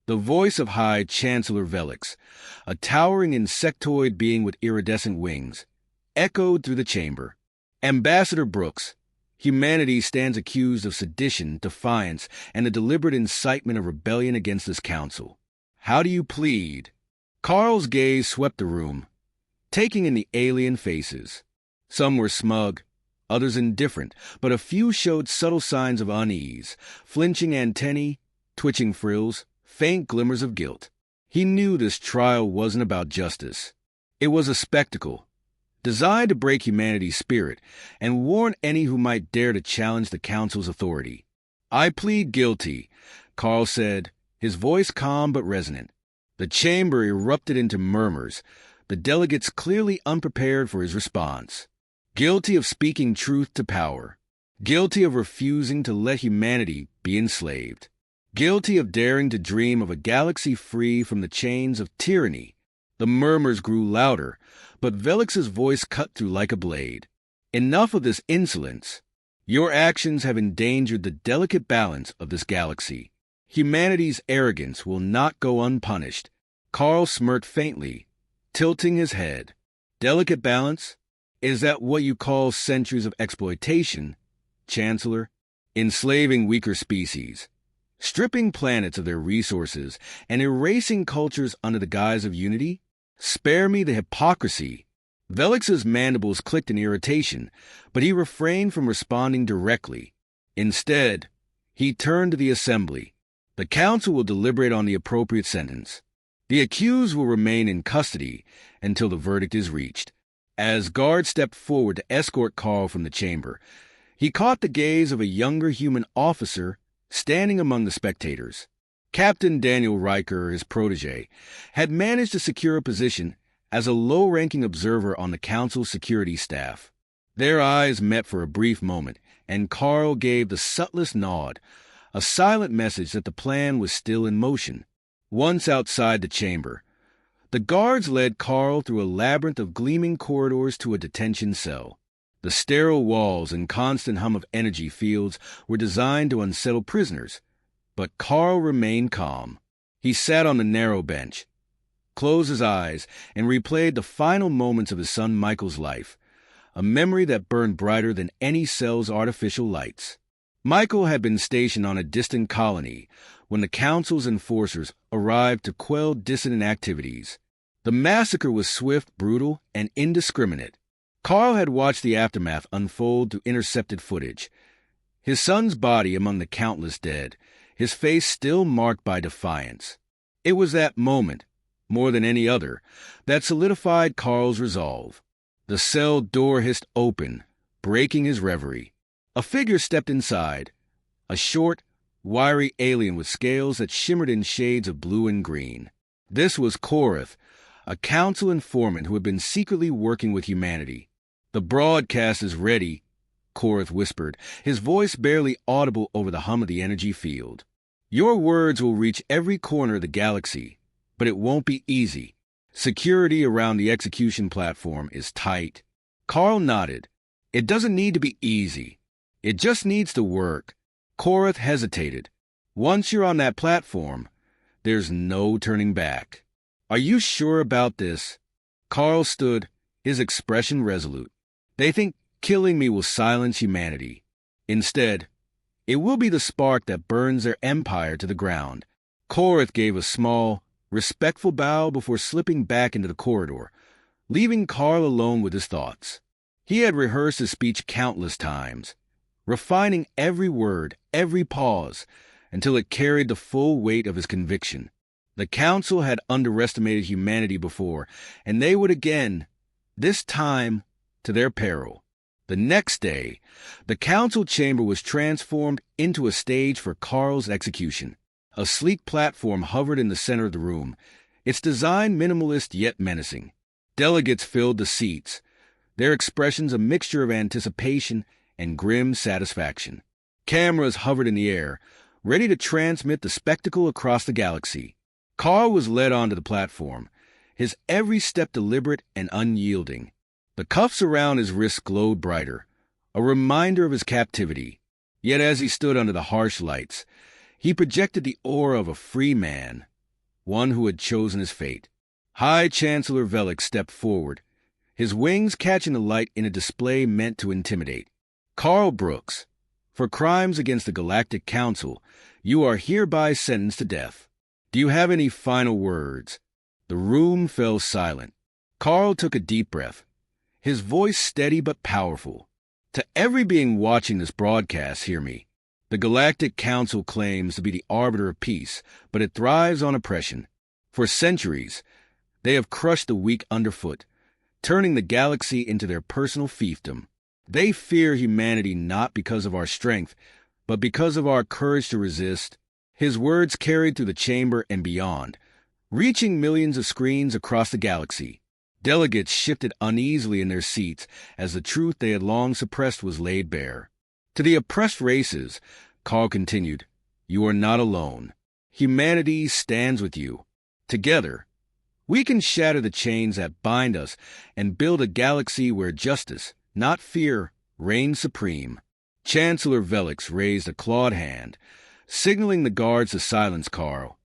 The voice of High Chancellor Velix, a towering insectoid being with iridescent wings, echoed through the chamber. Ambassador Brooks, humanity stands accused of sedition, defiance, and the deliberate incitement of rebellion against this council. How do you plead? Carl's gaze swept the room, taking in the alien faces. Some were smug, others indifferent, but a few showed subtle signs of unease, flinching antennae, twitching frills, faint glimmers of guilt. He knew this trial wasn't about justice. It was a spectacle, designed to break humanity's spirit and warn any who might dare to challenge the council's authority. I plead guilty, Carl said, his voice calm but resonant. The chamber erupted into murmurs, the delegates clearly unprepared for his response. Guilty of speaking truth to power. Guilty of refusing to let humanity be enslaved. Guilty of daring to dream of a galaxy free from the chains of tyranny. The murmurs grew louder, but Velix's voice cut through like a blade. Enough of this insolence. Your actions have endangered the delicate balance of this galaxy. Humanity's arrogance will not go unpunished. Carl smirked faintly, tilting his head. Delicate balance? Is that what you call centuries of exploitation, Chancellor? Enslaving weaker species, stripping planets of their resources, and erasing cultures under the guise of unity? Spare me the hypocrisy. Velix's mandibles clicked in irritation, but he refrained from responding directly. Instead, he turned to the assembly. The council will deliberate on the appropriate sentence. The accused will remain in custody until the verdict is reached. As guards stepped forward to escort Carl from the chamber, he caught the gaze of a younger human officer standing among the spectators. Captain Daniel Riker, his protege, had managed to secure a position as a low-ranking observer on the council's security staff. Their eyes met for a brief moment, and Carl gave the subtlest nod, a silent message that the plan was still in motion. Once outside the chamber, the guards led Carl through a labyrinth of gleaming corridors to a detention cell. The sterile walls and constant hum of energy fields were designed to unsettle prisoners, but Carl remained calm. He sat on the narrow bench, closed his eyes, and replayed the final moments of his son Michael's life, a memory that burned brighter than any cell's artificial lights. Michael had been stationed on a distant colony when the council's enforcers arrived to quell dissident activities. The massacre was swift, brutal, and indiscriminate. Carl had watched the aftermath unfold through intercepted footage. His son's body among the countless dead, his face still marked by defiance. It was that moment, more than any other, that solidified Carl's resolve. The cell door hissed open, breaking his reverie. A figure stepped inside, a short, wiry alien with scales that shimmered in shades of blue and green. This was Korath, a council informant who had been secretly working with humanity. "The broadcast is ready," Korath whispered, his voice barely audible over the hum of the energy field. "Your words will reach every corner of the galaxy, but it won't be easy. Security around the execution platform is tight." Carl nodded. "It doesn't need to be easy. It just needs to work." Korath hesitated. "Once you're on that platform, there's no turning back." "Are you sure about this?" Carl stood, his expression resolute. "They think killing me will silence humanity. Instead, it will be the spark that burns their empire to the ground." Korath gave a small, respectful bow before slipping back into the corridor, leaving Carl alone with his thoughts. He had rehearsed his speech countless times, refining every word, every pause, until it carried the full weight of his conviction. The council had underestimated humanity before, and they would again, this time to their peril. The next day, the council chamber was transformed into a stage for Carl's execution. A sleek platform hovered in the center of the room, its design minimalist yet menacing. Delegates filled the seats, their expressions a mixture of anticipation and grim satisfaction. Cameras hovered in the air, ready to transmit the spectacle across the galaxy. Carl was led onto the platform, his every step deliberate and unyielding. The cuffs around his wrists glowed brighter, a reminder of his captivity. Yet as he stood under the harsh lights, he projected the aura of a free man, one who had chosen his fate. High Chancellor Velik stepped forward, his wings catching the light in a display meant to intimidate. Carl Brooks, for crimes against the Galactic Council, you are hereby sentenced to death. Do you have any final words? The room fell silent. Carl took a deep breath, his voice steady but powerful. To every being watching this broadcast, hear me. The Galactic Council claims to be the arbiter of peace, but it thrives on oppression. For centuries, they have crushed the weak underfoot, turning the galaxy into their personal fiefdom. They fear humanity not because of our strength, but because of our courage to resist. His words carried through the chamber and beyond, reaching millions of screens across the galaxy. Delegates shifted uneasily in their seats as the truth they had long suppressed was laid bare. To the oppressed races, Carl continued, you are not alone. Humanity stands with you. Together, we can shatter the chains that bind us and build a galaxy where justice, not fear, reigns supreme. Chancellor Velik raised a clawed hand, signaling the guards to silence Carl.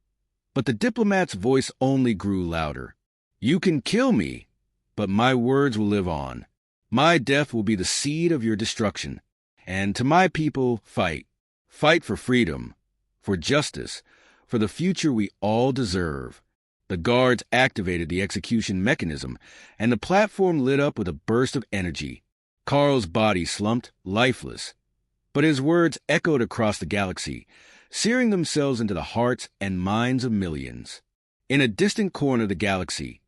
But the diplomat's voice only grew louder. You can kill me, but my words will live on. My death will be the seed of your destruction. And to my people, fight. Fight for freedom, for justice, for the future we all deserve. The guards activated the execution mechanism, and the platform lit up with a burst of energy. Carl's body slumped, lifeless, but his words echoed across the galaxy, searing themselves into the hearts and minds of millions. In a distant corner of the galaxy,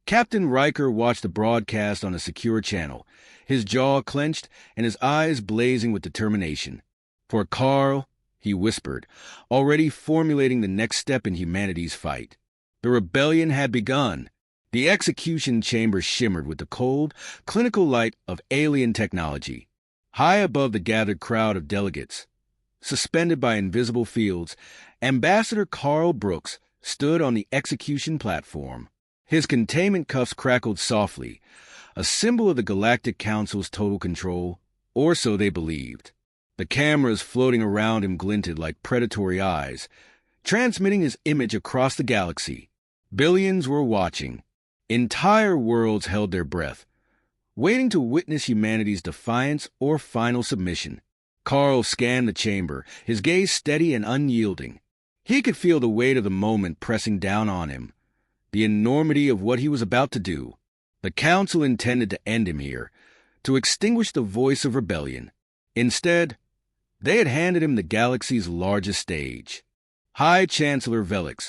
Captain Riker watched the broadcast on a secure channel, his jaw clenched and his eyes blazing with determination. For Carl, he whispered, already formulating the next step in humanity's fight. The rebellion had begun. The execution chamber shimmered with the cold, clinical light of alien technology. High above the gathered crowd of delegates, suspended by invisible fields, Ambassador Carl Brooks stood on the execution platform. His containment cuffs crackled softly, a symbol of the Galactic Council's total control, or so they believed. The cameras floating around him glinted like predatory eyes, transmitting his image across the galaxy. Billions were watching. Entire worlds held their breath, waiting to witness humanity's defiance or final submission. Carl scanned the chamber, his gaze steady and unyielding. He could feel the weight of the moment pressing down on him, the enormity of what he was about to do. The Council intended to end him here, to extinguish the voice of rebellion. Instead, they had handed him the galaxy's largest stage. High Chancellor Velik,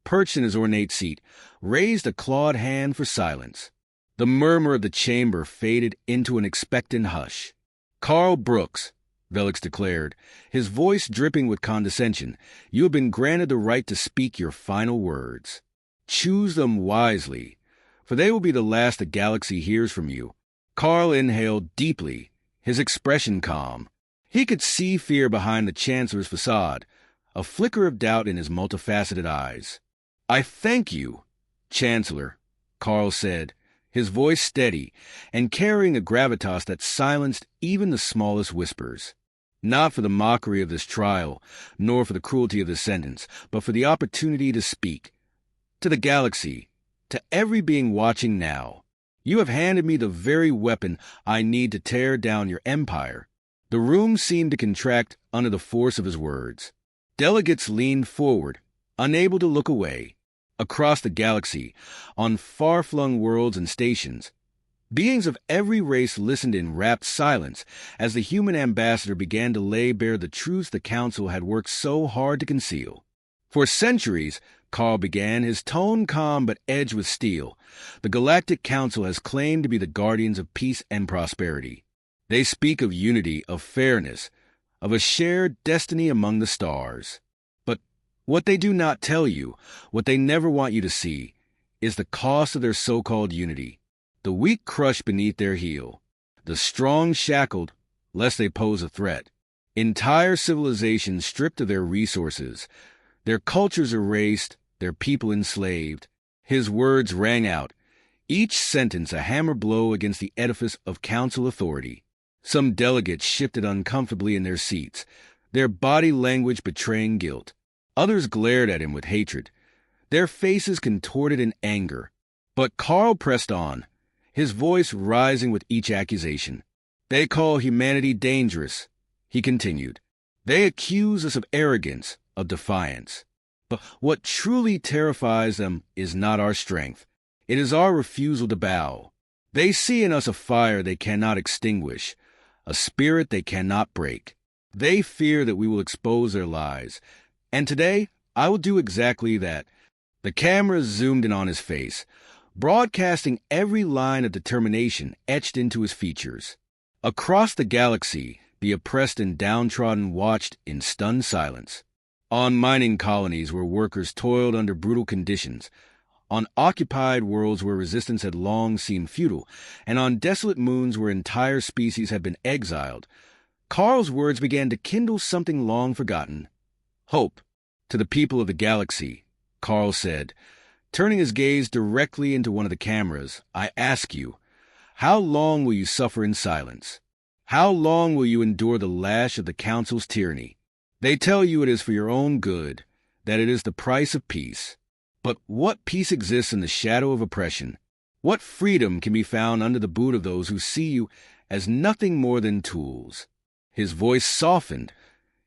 perched in his ornate seat, raised a clawed hand for silence. The murmur of the chamber faded into an expectant hush. Carl Brooks, Velik declared, his voice dripping with condescension, you have been granted the right to speak your final words. Choose them wisely, for they will be the last the galaxy hears from you. Carl inhaled deeply, his expression calm. He could see fear behind the Chancellor's facade, a flicker of doubt in his multifaceted eyes. I thank you, Chancellor, Carl said, his voice steady and carrying a gravitas that silenced even the smallest whispers. Not for the mockery of this trial, nor for the cruelty of this sentence, but for the opportunity to speak. To the galaxy, to every being watching now, you have handed me the very weapon I need to tear down your empire. The room seemed to contract under the force of his words. Delegates leaned forward, unable to look away. Across the galaxy, on far-flung worlds and stations, beings of every race listened in rapt silence as the human ambassador began to lay bare the truths the Council had worked so hard to conceal. For centuries, Carl began, his tone calm but edged with steel, the Galactic Council has claimed to be the guardians of peace and prosperity. They speak of unity, of fairness, of a shared destiny among the stars. But what they do not tell you, what they never want you to see, is the cost of their so-called unity. The weak crushed beneath their heel, the strong shackled, lest they pose a threat. Entire civilizations stripped of their resources, their cultures erased, their people enslaved. His words rang out, each sentence a hammer blow against the edifice of Council authority. Some delegates shifted uncomfortably in their seats, their body language betraying guilt. Others glared at him with hatred, their faces contorted in anger. But Carl pressed on, his voice rising with each accusation. They call humanity dangerous, he continued. They accuse us of arrogance, of defiance. But what truly terrifies them is not our strength. It is our refusal to bow. They see in us a fire they cannot extinguish, a spirit they cannot break. They fear that we will expose their lies. And today, I will do exactly that. The camera zoomed in on his face, broadcasting every line of determination etched into his features. Across the galaxy, the oppressed and downtrodden watched in stunned silence. On mining colonies where workers toiled under brutal conditions, on occupied worlds where resistance had long seemed futile, and on desolate moons where entire species had been exiled, Carl's words began to kindle something long forgotten. Hope. To the people of the galaxy, Carl said, turning his gaze directly into one of the cameras, I ask you, how long will you suffer in silence? How long will you endure the lash of the Council's tyranny? They tell you it is for your own good, that it is the price of peace. But what peace exists in the shadow of oppression? What freedom can be found under the boot of those who see you as nothing more than tools? His voice softened,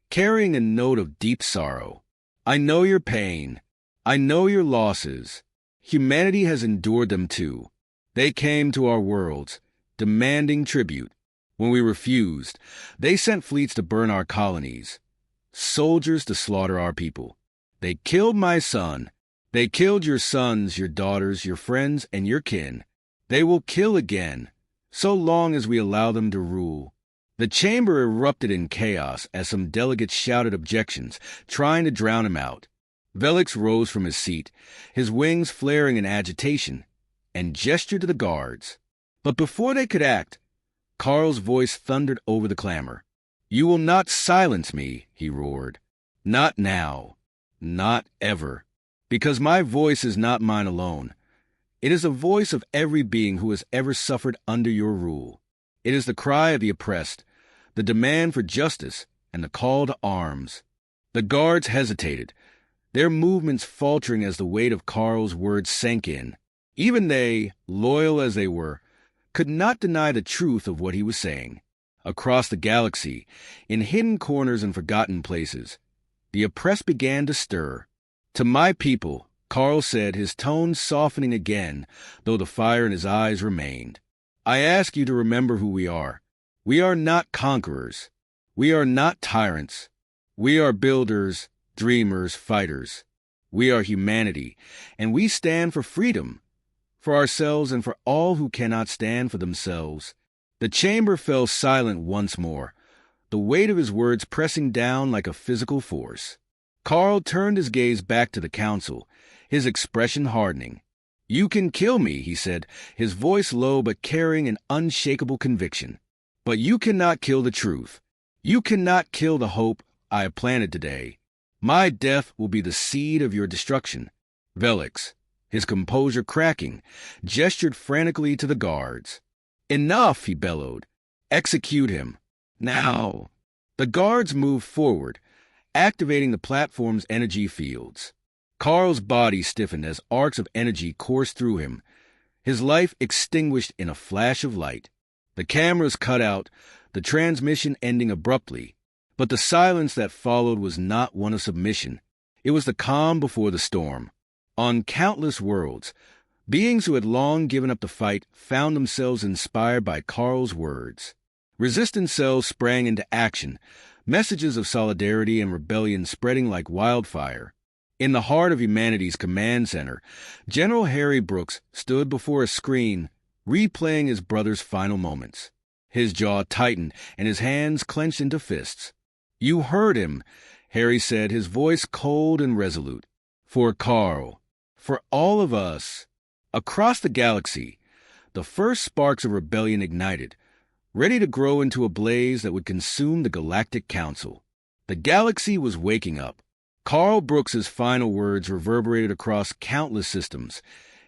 carrying a note of deep sorrow. I know your pain. I know your losses. Humanity has endured them too. They came to our worlds, demanding tribute. When we refused, they sent fleets to burn our colonies, soldiers to slaughter our people. They killed my son. They killed your sons, your daughters, your friends, and your kin. They will kill again, so long as we allow them to rule. The chamber erupted in chaos as some delegates shouted objections, trying to drown him out. Velix rose from his seat, his wings flaring in agitation, and gestured to the guards. But before they could act, Carl's voice thundered over the clamor. You will not silence me, he roared. Not now. Not ever. Because my voice is not mine alone. It is the voice of every being who has ever suffered under your rule. It is the cry of the oppressed, the demand for justice, and the call to arms. The guards hesitated, their movements faltering as the weight of Carl's words sank in. Even they, loyal as they were, could not deny the truth of what he was saying. Across the galaxy, in hidden corners and forgotten places, the oppressed began to stir. To my people, Carl said, his tone softening again, though the fire in his eyes remained. I ask you to remember who we are. We are not conquerors. We are not tyrants. We are builders, dreamers, fighters. We are humanity, and we stand for freedom, for ourselves and for all who cannot stand for themselves. The chamber fell silent once more, the weight of his words pressing down like a physical force. Carl turned his gaze back to the council, his expression hardening. You can kill me, he said, his voice low but carrying an unshakable conviction. But you cannot kill the truth. You cannot kill the hope I have planted today. My death will be the seed of your destruction. Velix, his composure cracking, gestured frantically to the guards. Enough, he bellowed. Execute him. Now. The guards moved forward, activating the platform's energy fields. Carl's body stiffened as arcs of energy coursed through him, his life extinguished in a flash of light. The cameras cut out, the transmission ending abruptly, but the silence that followed was not one of submission. It was the calm before the storm. On countless worlds, beings who had long given up the fight found themselves inspired by Carl's words. Resistance cells sprang into action, messages of solidarity and rebellion spreading like wildfire. In the heart of humanity's command center, General Harry Brooks stood before a screen, replaying his brother's final moments. His jaw tightened and his hands clenched into fists. You heard him, Harry said, his voice cold and resolute. For Carl, for all of us. Across the galaxy, the first sparks of rebellion ignited, ready to grow into a blaze that would consume the Galactic Council. The galaxy was waking up. Carl Brooks's final words reverberated across countless systems,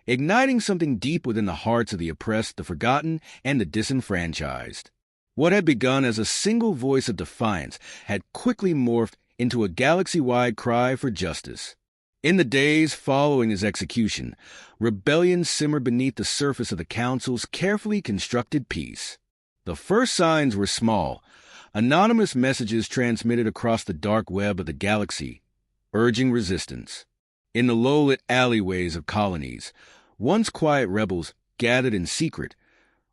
igniting something deep within the hearts of the oppressed, the forgotten, and the disenfranchised. What had begun as a single voice of defiance had quickly morphed into a galaxy-wide cry for justice. In the days following his execution, rebellion simmered beneath the surface of the Council's carefully constructed peace. The first signs were small, anonymous messages transmitted across the dark web of the galaxy, urging resistance. In the low-lit alleyways of colonies, once quiet rebels gathered in secret,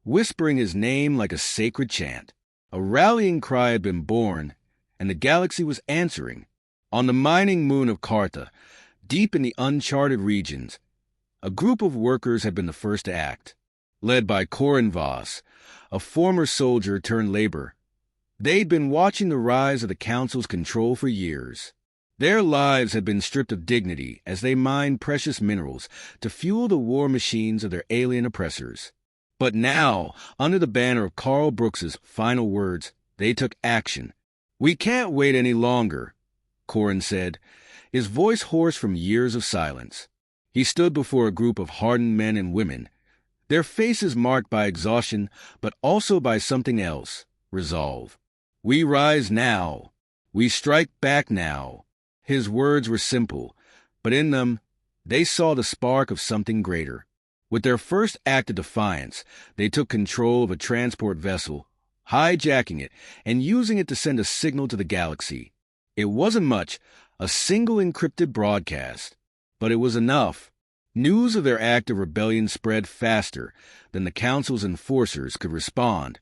whispering his name like a sacred chant. A rallying cry had been born, and the galaxy was answering. On the mining moon of Cartha, deep in the uncharted regions, a group of workers had been the first to act. Led by Corin Voss, a former soldier turned laborer, they'd been watching the rise of the Council's control for years. Their lives had been stripped of dignity as they mined precious minerals to fuel the war machines of their alien oppressors. But now, under the banner of Carl Brooks's final words, they took action. "We can't wait any longer," Corin said, his voice hoarse from years of silence. He stood before a group of hardened men and women, their faces marked by exhaustion, but also by something else, resolve. "We rise now. We strike back now." His words were simple, but in them, they saw the spark of something greater. With their first act of defiance, they took control of a transport vessel, hijacking it and using it to send a signal to the galaxy. It wasn't much, a single encrypted broadcast, but it was enough. News of their act of rebellion spread faster than the Council's enforcers could respond,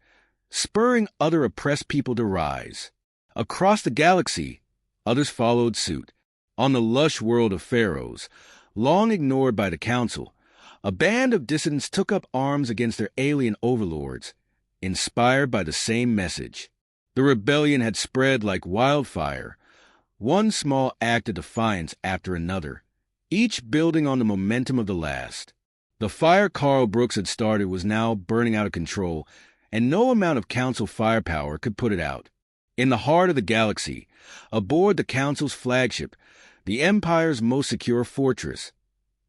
spurring other oppressed people to rise. Across the galaxy, others followed suit. On the lush world of pharaohs, long ignored by the Council, a band of dissidents took up arms against their alien overlords, inspired by the same message. The rebellion had spread like wildfire, one small act of defiance after another, each building on the momentum of the last. The fire Carl Brooks had started was now burning out of control, and no amount of Council firepower could put it out. In the heart of the galaxy, aboard the Council's flagship, the Empire's most secure fortress,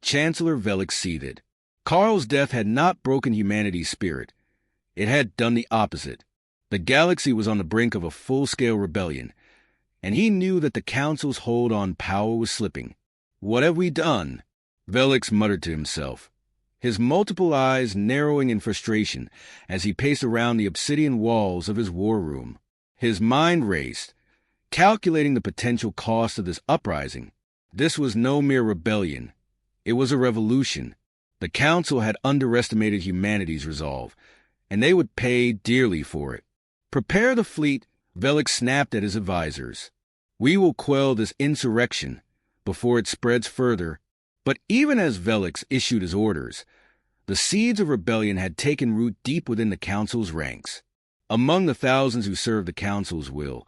Chancellor Velix seethed. Carl's death had not broken humanity's spirit. It had done the opposite. The galaxy was on the brink of a full-scale rebellion, and he knew that the Council's hold on power was slipping. "What have we done?" Velix muttered to himself, his multiple eyes narrowing in frustration as he paced around the obsidian walls of his war room. His mind raced, calculating the potential cost of this uprising. This was no mere rebellion. It was a revolution. The Council had underestimated humanity's resolve, and they would pay dearly for it. "Prepare the fleet," Velix snapped at his advisors. "We will quell this insurrection before it spreads further." But even as Velix issued his orders, the seeds of rebellion had taken root deep within the Council's ranks. Among the thousands who served the Council's will,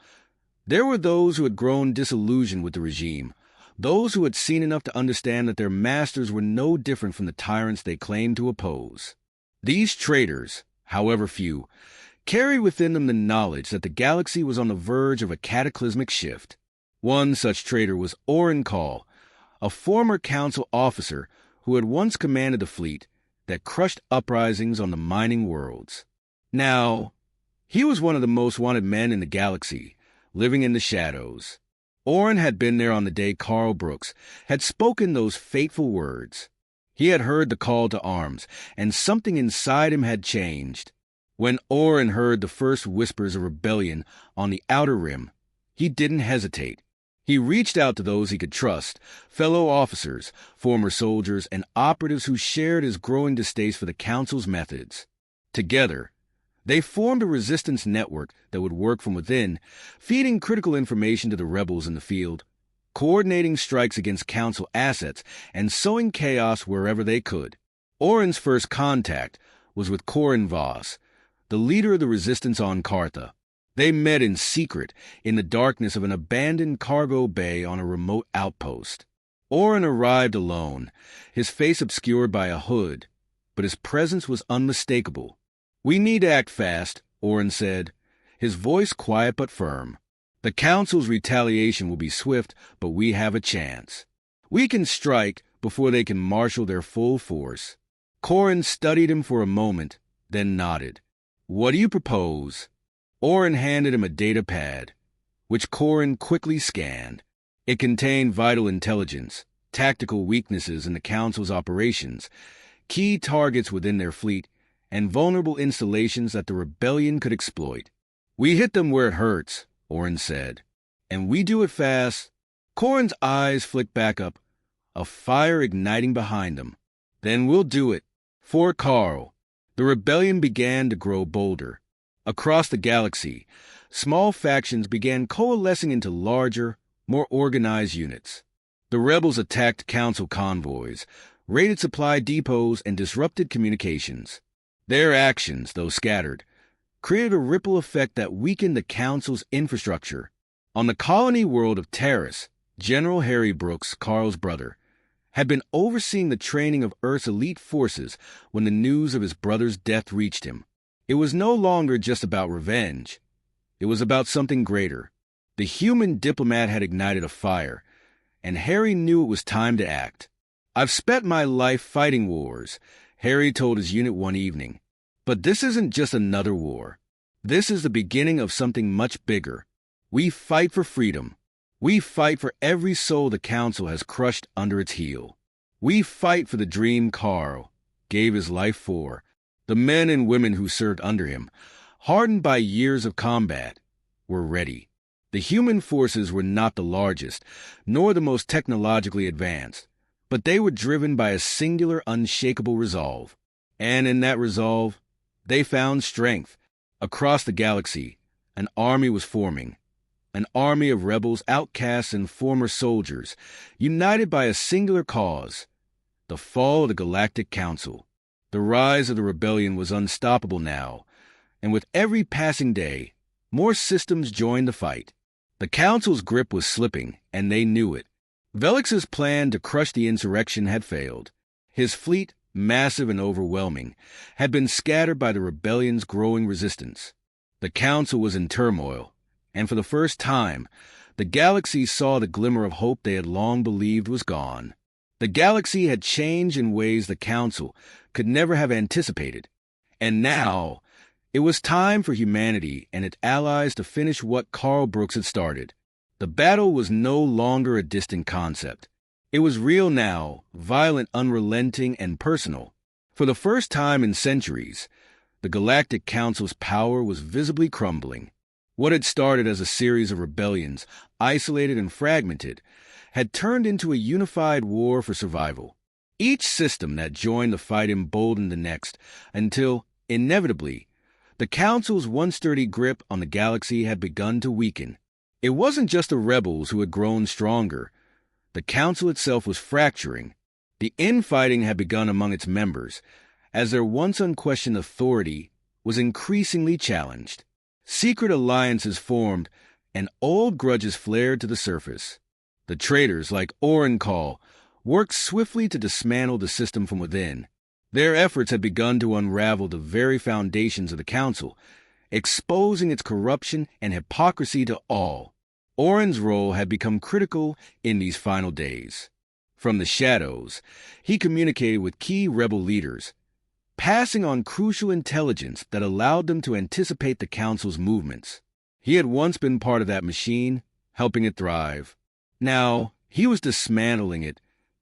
there were those who had grown disillusioned with the regime, those who had seen enough to understand that their masters were no different from the tyrants they claimed to oppose. These traitors, however few, carried within them the knowledge that the galaxy was on the verge of a cataclysmic shift. One such traitor was Orin Call, a former Council officer who had once commanded the fleet that crushed uprisings on the mining worlds. Now, he was one of the most wanted men in the galaxy, living in the shadows. Orin had been there on the day Carl Brooks had spoken those fateful words. He had heard the call to arms, and something inside him had changed. When Orin heard the first whispers of rebellion on the outer rim, he didn't hesitate. He reached out to those he could trust, fellow officers, former soldiers, and operatives who shared his growing distaste for the Council's methods. Together, they formed a resistance network that would work from within, feeding critical information to the rebels in the field, coordinating strikes against Council assets, and sowing chaos wherever they could. Orin's first contact was with Corin Voss, the leader of the resistance on Cartha. They met in secret in the darkness of an abandoned cargo bay on a remote outpost. Orin arrived alone, his face obscured by a hood, but his presence was unmistakable. "We need to act fast," Orin said, his voice quiet but firm. "The Council's retaliation will be swift, but we have a chance. We can strike before they can marshal their full force." Corin studied him for a moment, then nodded. "What do you propose?" Orin handed him a data pad, which Corin quickly scanned. It contained vital intelligence, tactical weaknesses in the Council's operations, key targets within their fleet, and vulnerable installations that the rebellion could exploit. "We hit them where it hurts," Orin said. "And we do it fast." Corrin's eyes flicked back up, a fire igniting behind them. "Then we'll do it. For Carl." The rebellion began to grow bolder. Across the galaxy, small factions began coalescing into larger, more organized units. The rebels attacked Council convoys, raided supply depots, and disrupted communications. Their actions, though scattered, created a ripple effect that weakened the Council's infrastructure. On the colony world of Terrace, General Harry Brooks, Carl's brother, had been overseeing the training of Earth's elite forces when the news of his brother's death reached him. It was no longer just about revenge. It was about something greater. The human diplomat had ignited a fire, and Harry knew it was time to act. "I've spent my life fighting wars," Harry told his unit one evening. "But this isn't just another war. This is the beginning of something much bigger. We fight for freedom. We fight for every soul the Council has crushed under its heel. We fight for the dream Carl gave his life for." The men and women who served under him, hardened by years of combat, were ready. The human forces were not the largest, nor the most technologically advanced, but they were driven by a singular, unshakable resolve. And in that resolve, they found strength. Across the galaxy, an army was forming. An army of rebels, outcasts, and former soldiers, united by a singular cause: the fall of the Galactic Council. The rise of the rebellion was unstoppable now, and with every passing day, more systems joined the fight. The Council's grip was slipping, and they knew it. Velix's plan to crush the insurrection had failed. His fleet, massive and overwhelming, had been scattered by the rebellion's growing resistance. The Council was in turmoil, and for the first time, the galaxy saw the glimmer of hope they had long believed was gone. The galaxy had changed in ways the Council could never have anticipated, and now it was time for humanity and its allies to finish what Carl Brooks had started. The battle was no longer a distant concept. It was real now, violent, unrelenting, and personal. For the first time in centuries, the Galactic Council's power was visibly crumbling. What had started as a series of rebellions, isolated and fragmented, had turned into a unified war for survival. Each system that joined the fight emboldened the next, until, inevitably, the Council's once sturdy grip on the galaxy had begun to weaken. It wasn't just the rebels who had grown stronger. The Council itself was fracturing. The infighting had begun among its members, as their once unquestioned authority was increasingly challenged. Secret alliances formed, and old grudges flared to the surface. The traitors, like Orin Call, worked swiftly to dismantle the system from within. Their efforts had begun to unravel the very foundations of the Council, exposing its corruption and hypocrisy to all. Orin's role had become critical in these final days. From the shadows, he communicated with key rebel leaders, passing on crucial intelligence that allowed them to anticipate the Council's movements. He had once been part of that machine, helping it thrive. Now, he was dismantling it,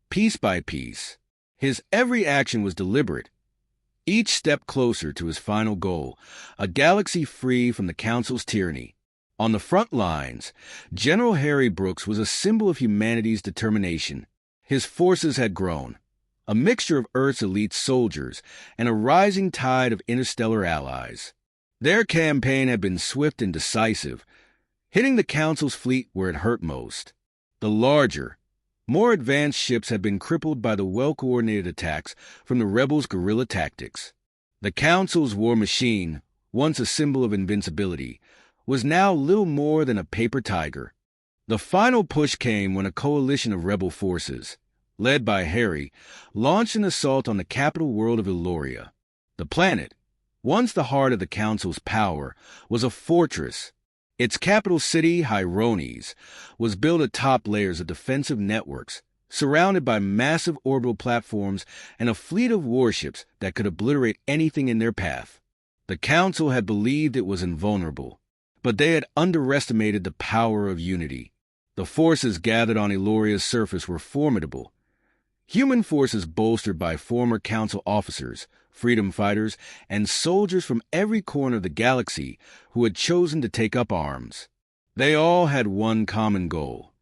piece by piece. His every action was deliberate, each step closer to his final goal, a galaxy free from the Council's tyranny. On the front lines, General Harry Brooks was a symbol of humanity's determination. His forces had grown, a mixture of Earth's elite soldiers and a rising tide of interstellar allies. Their campaign had been swift and decisive, hitting the Council's fleet where it hurt most. The larger, more advanced ships had been crippled by the well-coordinated attacks from the rebels' guerrilla tactics. The Council's war machine, once a symbol of invincibility, was now little more than a paper tiger. The final push came when a coalition of rebel forces, led by Harry, launched an assault on the capital world of Illoria. The planet, once the heart of the Council's power, was a fortress. Its capital city, Hyronies, was built atop layers of defensive networks, surrounded by massive orbital platforms and a fleet of warships that could obliterate anything in their path. The Council had believed it was invulnerable, but they had underestimated the power of unity. The forces gathered on Illoria's surface were formidable, Human forces bolstered by former Council officers, freedom fighters, and soldiers from every corner of the galaxy who had chosen to take up arms. They all had one common goal: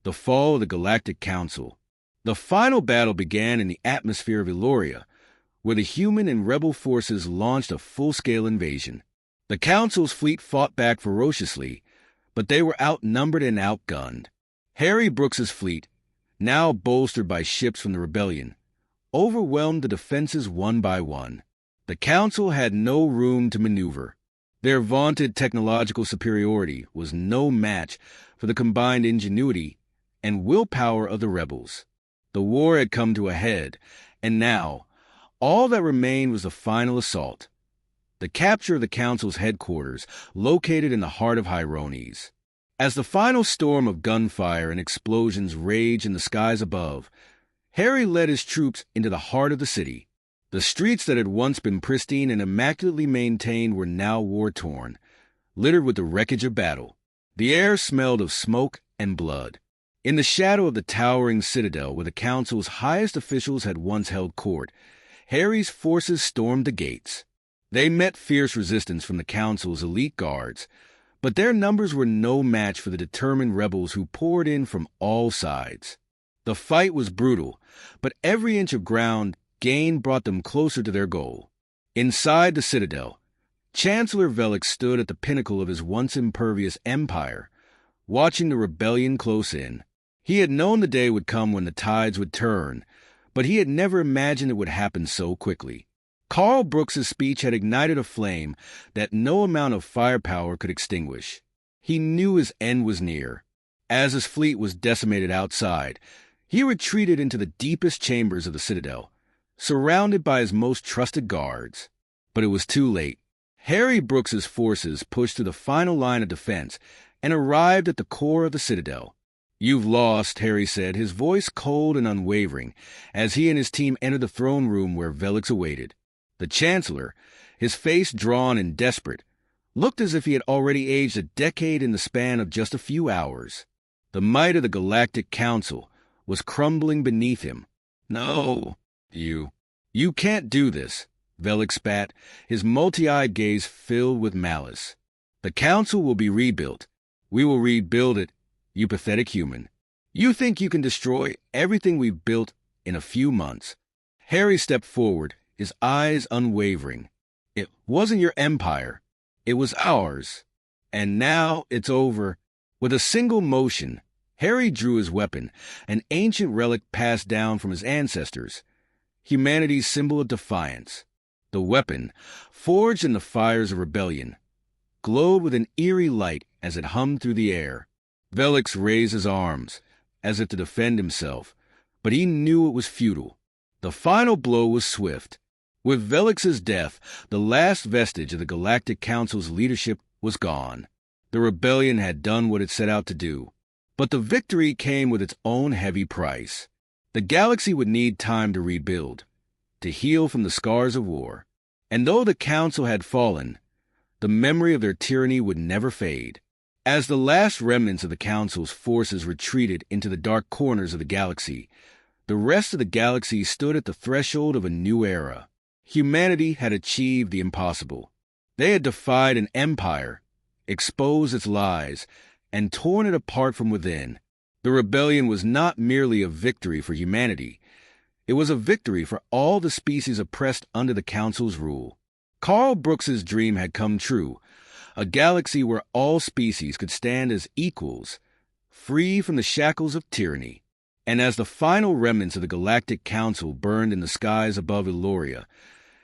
the fall of the Galactic Council. The final battle began in the atmosphere of Eloria, where the human and rebel forces launched a full-scale invasion. The Council's fleet fought back ferociously, but they were outnumbered and outgunned. Harry Brooks's fleet, now bolstered by ships from the rebellion, overwhelmed the defenses one by one. The Council had no room to maneuver. Their vaunted technological superiority was no match for the combined ingenuity and willpower of the rebels. The war had come to a head, and now all that remained was the final assault, the capture of the Council's headquarters, located in the heart of Hieronyes. As the final storm of gunfire and explosions raged in the skies above, Harry led his troops into the heart of the city. The streets that had once been pristine and immaculately maintained were now war-torn, littered with the wreckage of battle. The air smelled of smoke and blood. In the shadow of the towering citadel where the Council's highest officials had once held court, Harry's forces stormed the gates. They met fierce resistance from the Council's elite guards, but their numbers were no match for the determined rebels who poured in from all sides. The fight was brutal, but every inch of ground gained brought them closer to their goal. Inside the citadel, Chancellor Velix stood at the pinnacle of his once impervious empire, watching the rebellion close in. He had known the day would come when the tides would turn, but he had never imagined it would happen so quickly. Carl Brooks's speech had ignited a flame that no amount of firepower could extinguish. He knew his end was near. As his fleet was decimated outside, he retreated into the deepest chambers of the citadel, surrounded by his most trusted guards. But it was too late. Harry Brooks's forces pushed through the final line of defense and arrived at the core of the citadel. "You've lost," Harry said, his voice cold and unwavering, as he and his team entered the throne room where Velix awaited. The Chancellor, his face drawn and desperate, looked as if he had already aged a decade in the span of just a few hours. The might of the Galactic Council was crumbling beneath him. "No, you can't do this," Velix spat, his multi-eyed gaze filled with malice. "The Council will be rebuilt. We will rebuild it, you pathetic human. You think you can destroy everything we've built in a few months?" Harry stepped forward, his eyes unwavering. "It wasn't your empire. It was ours. And now it's over." With a single motion, Harry drew his weapon, an ancient relic passed down from his ancestors, humanity's symbol of defiance. The weapon, forged in the fires of rebellion, glowed with an eerie light as it hummed through the air. Velix raised his arms, as if to defend himself, but he knew it was futile. The final blow was swift. With Velix's death, the last vestige of the Galactic Council's leadership was gone. The rebellion had done what it set out to do. But the victory came with its own heavy price. The galaxy would need time to rebuild, to heal from the scars of war. And though the Council had fallen, the memory of their tyranny would never fade. As the last remnants of the Council's forces retreated into the dark corners of the galaxy, the rest of the galaxy stood at the threshold of a new era. Humanity had achieved the impossible. They had defied an empire, exposed its lies, and torn it apart from within. The rebellion was not merely a victory for humanity. It was a victory for all the species oppressed under the Council's rule. Carl Brooks's dream had come true, a galaxy where all species could stand as equals, free from the shackles of tyranny. And as the final remnants of the Galactic Council burned in the skies above Eloria,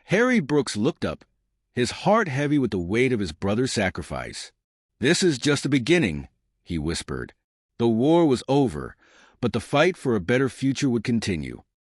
Harry Brooks looked up, his heart heavy with the weight of his brother's sacrifice. "This is just the beginning," he whispered. The war was over, but the fight for a better future would continue.